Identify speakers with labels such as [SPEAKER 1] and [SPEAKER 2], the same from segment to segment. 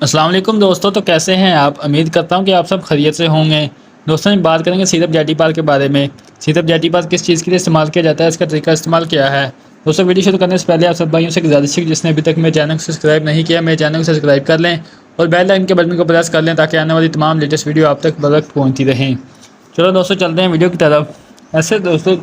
[SPEAKER 1] السلام علیکم دوستوں، تو کیسے ہیں آپ؟ امید کرتا ہوں کہ آپ سب خیریت سے ہوں گے۔ دوستوں بات کریں گے سیرپ جیٹی پال کے بارے میں۔ سیرپ جیٹی پال کس چیز کے لیے استعمال کیا جاتا ہے، اس کا طریقہ استعمال کیا ہے۔ دوستوں ویڈیو شروع کرنے سے پہلے آپ سب بھائیوں سے گزارش ہے کہ جس نے ابھی تک میرے چینل کو سبسکرائب نہیں کیا، میرے چینل کو سبسکرائب کر لیں اور بیل آئکن کے بٹن کو پریس کر لیں تاکہ آنے والی تمام لیٹسٹ ویڈیو آپ تک بروقت پہنچتی رہیں۔ چلو دوستوں چلتے ہیں ویڈیو کی طرف۔ ایسے دوستوں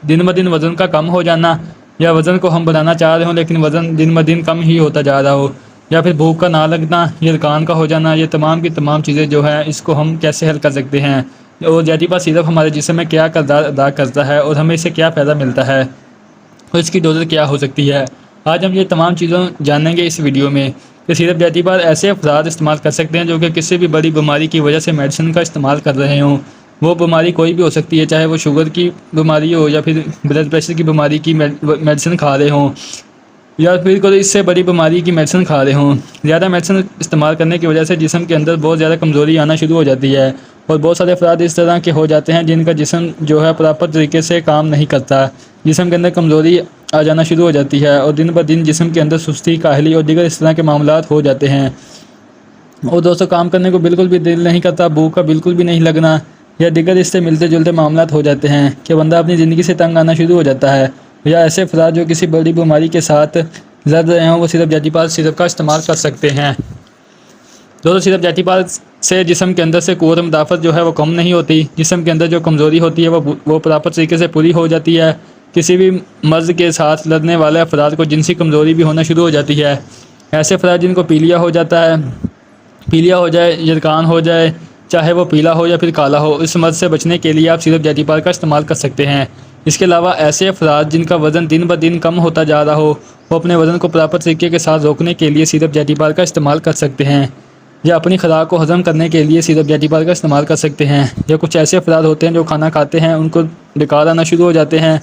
[SPEAKER 1] دن بدن وزن کا کم ہو جانا، یا وزن کو ہم بڑھانا چاہ رہے ہوں لیکن وزن دن بدن کم ہی ہوتا جا رہا ہو، یا پھر بھوک کا نہ لگنا، یہ رکان کا ہو جانا، یہ تمام کی تمام چیزیں جو ہے اس کو ہم کیسے حل کر سکتے ہیں، اور جیٹی پال سیرپ ہمارے جسم میں کیا کردار ادا کرتا ہے اور ہمیں اس سے کیا فائدہ ملتا ہے اور اس کی ڈوز کیا ہو سکتی ہے۔ آج ہم یہ تمام چیزوں جانیں گے اس ویڈیو میں کہ سیرپ جیٹی پال ایسے افراد استعمال کر سکتے ہیں جو کہ کسی بھی بڑی بیماری کی وجہ سے میڈیسن کا استعمال کر رہے ہوں۔ وہ بیماری کوئی بھی ہو سکتی ہے، چاہے وہ شوگر کی بیماری ہو یا پھر بلڈ پریشر کی بیماری کی میڈیسن کھا رہے ہوں، یا پھر کوئی اس سے بڑی بیماری کی میڈیسن کھا رہے ہوں۔ زیادہ میڈیسن استعمال کرنے کی وجہ سے جسم کے اندر بہت زیادہ کمزوری آنا شروع ہو جاتی ہے، اور بہت سارے افراد اس طرح کے ہو جاتے ہیں جن کا جسم جو ہے پراپر طریقے سے کام نہیں کرتا، جسم کے اندر کمزوری آ جانا شروع ہو جاتی ہے اور دن بہ دن جسم کے اندر سستی، کاہلی اور دیگر اس طرح کے معاملات ہو جاتے ہیں، اور دوستوں کام کرنے کو بالکل بھی دل نہیں کرتا، بھوک کا بالکل بھی نہیں لگنا، یا دیگر اس سے ملتے جلتے معاملات ہو جاتے ہیں کہ بندہ اپنی زندگی سے تنگ آنا شروع ہو جاتا ہے، یا ایسے افراد جو کسی بڑی بیماری کے ساتھ لڑ رہے ہوں وہ سیرپ جیٹی پال سیرپ کا استعمال کر سکتے ہیں۔ دوستوں سیرپ جیٹی پال سے جسم کے اندر سے قوت مدافعت جو ہے وہ کم نہیں ہوتی، جسم کے اندر جو کمزوری ہوتی ہے وہ پراپر طریقے سے پوری ہو جاتی ہے۔ کسی بھی مرض کے ساتھ لڑنے والے افراد کو جنسی کمزوری بھی ہونا شروع ہو جاتی ہے۔ ایسے افراد جن کو پیلیا ہو جاتا ہے، پیلیا ہو جائے، یرقان ہو جائے، چاہے وہ پیلا ہو یا پھر کالا ہو، اس مرض سے بچنے کے لیے آپ سیرپ جیٹی پال کا استعمال کر سکتے ہیں۔ اس کے علاوہ ایسے افراد جن کا وزن دن بہ دن کم ہوتا جا رہا ہو، وہ اپنے وزن کو پراپر طریقے کے ساتھ روکنے کے لیے سیرپ جیٹی پال کا استعمال کر سکتے ہیں، یا اپنی خوراک کو ہضم کرنے کے لیے سیرپ جیٹی پال کا استعمال کر سکتے ہیں۔ یا کچھ ایسے افراد ہوتے ہیں جو کھانا کھاتے ہیں ان کو ڈکار آنا شروع ہو جاتے ہیں،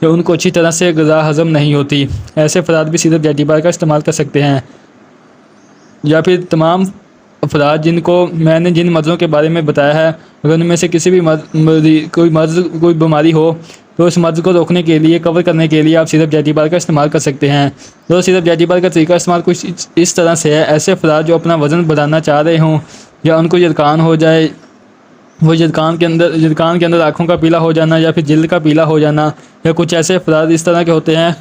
[SPEAKER 1] یا ان کو اچھی طرح سے غذا ہضم نہیں ہوتی، ایسے افراد بھی سیرپ جیٹی پال کا استعمال کر سکتے ہیں۔ یا پھر تمام افراد جن کو میں نے جن مرضوں کے بارے میں بتایا ہے، اگر ان میں سے کسی بھی کوئی بیماری ہو تو اس مرض کو روکنے کے لیے، کور کرنے کے لیے آپ سیرپ جیٹی پال کا استعمال کر سکتے ہیں۔ تو سیرپ جیٹی پال کا طریقہ استعمال کچھ اس طرح سے ہے۔ ایسے افراد جو اپنا وزن بڑھانا چاہ رہے ہوں، یا ان کو یرقان ہو جائے، وہ یرقان کے اندر آنکھوں کا پیلا ہو جانا، یا پھر جلد کا پیلا ہو جانا، یا کچھ ایسے افراد اس طرح کے ہوتے ہیں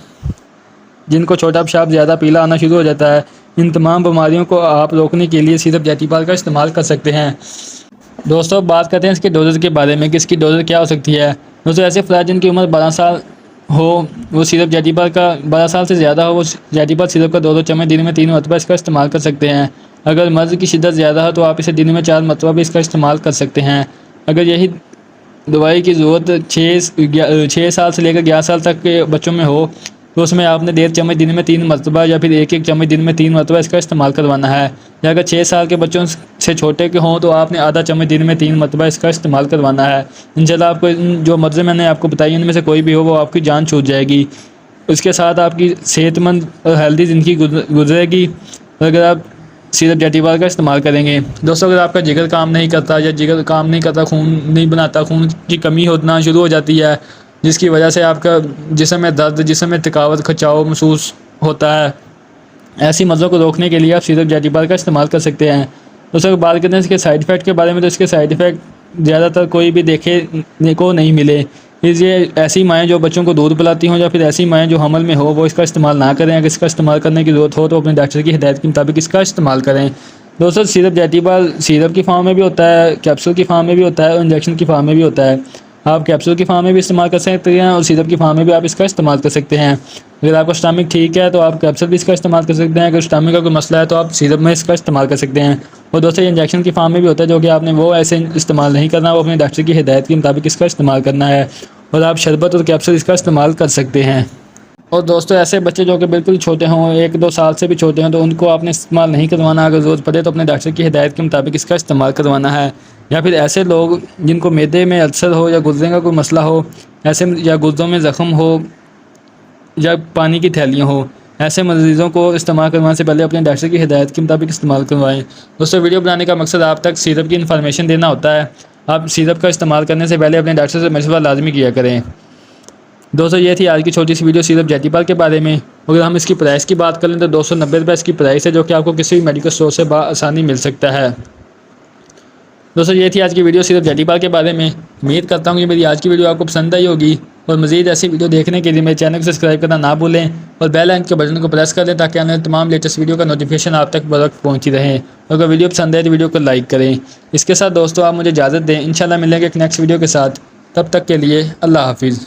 [SPEAKER 1] جن کو چھوٹا پیشاب زیادہ پیلا آنا شروع ہو جاتا ہے، ان تمام بیماریوں کو آپ روکنے کے لیے سیرپ جیٹی پال کا استعمال کر سکتے ہیں۔ دوستوں بات کرتے ہیں اس کے ڈوزز کے بارے میں کہ اس کی ڈوزز کیا ہو سکتی ہے۔ دوستوں ایسے افراد جن کی عمر 12 سال ہو، وہ سیرپ جیٹی پال کا 12 سال سے زیادہ ہو، وہ جیٹی پال سیرپ کا 2 چمچ دن میں 3 مرتبہ اس کا استعمال کر سکتے ہیں۔ اگر مرض کی شدت زیادہ ہو تو آپ اسے دن میں 4 مرتبہ بھی اس کا استعمال کر سکتے ہیں۔ اگر یہی دوائی کی ضرورت 6 سال سے لے کر 11 سال تک کے بچوں میں ہو تو اس میں آپ نے 1.5 چمچ دن میں 3 مرتبہ، یا پھر 1 چمچ دن میں 3 مرتبہ اس کا استعمال کروانا ہے۔ یا اگر 6 سال کے بچوں سے چھوٹے کے ہوں تو آپ نے آدھا چمچ دن میں 3 مرتبہ اس کا استعمال کروانا ہے۔ انشاءاللہ آپ کو جو مرضیں میں نے آپ کو بتائی ان میں سے کوئی بھی ہو وہ آپ کی جان چھوٹ جائے گی، اس کے ساتھ آپ کی صحت مند اور ہیلدی زندگی گزرے گی اگر آپ سیرپ جیٹی پال کا استعمال کریں گے۔ دوستوں اگر آپ کا جگر کام نہیں کرتا، یا جگر کام نہیں کرتا، خون نہیں بناتا، خون کی کمی ہونا شروع ہو جاتی ہے جس کی وجہ سے آپ کا جسم میں درد، جسم میں تھکاوٹ، کھچاؤ محسوس ہوتا ہے، ایسی مرضوں کو روکنے کے لیے آپ سیرپ جیٹی پال کا استعمال کر سکتے ہیں۔ دوستوں اگر بات کرتے ہیں اس کے سائیڈ افیکٹ کے بارے میں، تو اس کے سائیڈ افیکٹ زیادہ تر کوئی بھی دیکھنے کو نہیں ملے۔ یہ ایسی مائیں جو بچوں کو دودھ پلاتی ہوں، یا پھر ایسی مائیں جو حمل میں ہو، وہ اس کا استعمال نہ کریں۔ اگر اس کا استعمال کرنے کی ضرورت ہو تو اپنے ڈاکٹر کی ہدایت کے مطابق اس کا استعمال کریں۔ دوستوں سیرپ جیٹی پال سیرپ کی فارم میں بھی ہوتا ہے، کیپسول کی فارم میں بھی ہوتا ہے، اور انجیکشن کی فارم میں بھی ہوتا ہے۔ آپ کیپسول کی فارم میں بھی استعمال کر سکتے ہیں اور سیرپ کی فارم میں بھی آپ اس کا استعمال کر سکتے ہیں۔ اگر آپ کا اسٹامک ٹھیک ہے تو آپ کیپسول بھی اس کا استعمال کر سکتے ہیں، اگر اسٹامک کا کوئی مسئلہ ہے تو آپ سیرپ میں اس کا استعمال کر سکتے ہیں۔ اور دوستوں یہ انجیکشن کی فارم میں بھی ہوتا ہے، جو کہ آپ نے وہ ایسے استعمال نہیں کرنا، وہ اپنے ڈاکٹر کی ہدایت کے مطابق اس کا استعمال کرنا ہے، اور آپ شربت اور کیپسول اس کا استعمال کر سکتے ہیں۔ اور دوستوں ایسے بچے جو کہ بالکل چھوٹے ہوں، 1-2 سال سے بھی چھوٹے ہوں، تو ان کو آپ نے استعمال نہیں کروانا۔ اگر ضرورت پڑے تو اپنے ڈاکٹر کی ہدایت کے مطابق اس کا استعمال کروانا ہے۔ یا پھر ایسے لوگ جن کو معدے میں السر ہو، یا گردے کا کوئی مسئلہ ہو، ایسے یا گردوں میں زخم ہو، یا پانی کی تھیلیاں ہوں، ایسے مریضوں کو استعمال کروانے سے پہلے اپنے ڈاکٹر کی ہدایت کے مطابق استعمال کروائیں۔ دوستوں ویڈیو بنانے کا مقصد آپ تک سیرپ کی انفارمیشن دینا ہوتا ہے۔ آپ سیرپ کا استعمال کرنے سے پہلے اپنے ڈاکٹر سے مشورہ لازمی کیا کریں۔ دوستوں یہ تھی آج کی چھوٹی سی ویڈیو سیرپ جیٹی پال کے بارے میں۔ اگر ہم اس کی پرائس کی بات کر لیں تو 290 روپے اس کی پرائس ہے، جو کہ آپ کو کسی بھی میڈیکل اسٹور سے بآسانی مل سکتا ہے۔ دوستوں یہ تھی آج کی ویڈیو صرف جیٹی پال کے بارے میں۔ امید کرتا ہوں کہ میری آج کی ویڈیو آپ کو پسند آئی ہوگی، اور مزید ایسی ویڈیو دیکھنے کے لیے میرے چینل کو سبسکرائب کرنا نہ بھولیں اور بیل آئکن کے بٹن کو پریس کر دیں تاکہ آنے والے تمام لیٹسٹ ویڈیو کا نوٹیفیکیشن آپ تک بروقت پہنچی رہیں۔ اگر ویڈیو پسند ہے تو ویڈیو کو لائک کریں۔ اس کے ساتھ دوستوں آپ مجھے اجازت دیں، انشاءاللہ ملیں گے ایک نیکسٹ ویڈیو کے ساتھ۔ تب تک کے لیے اللہ حافظ۔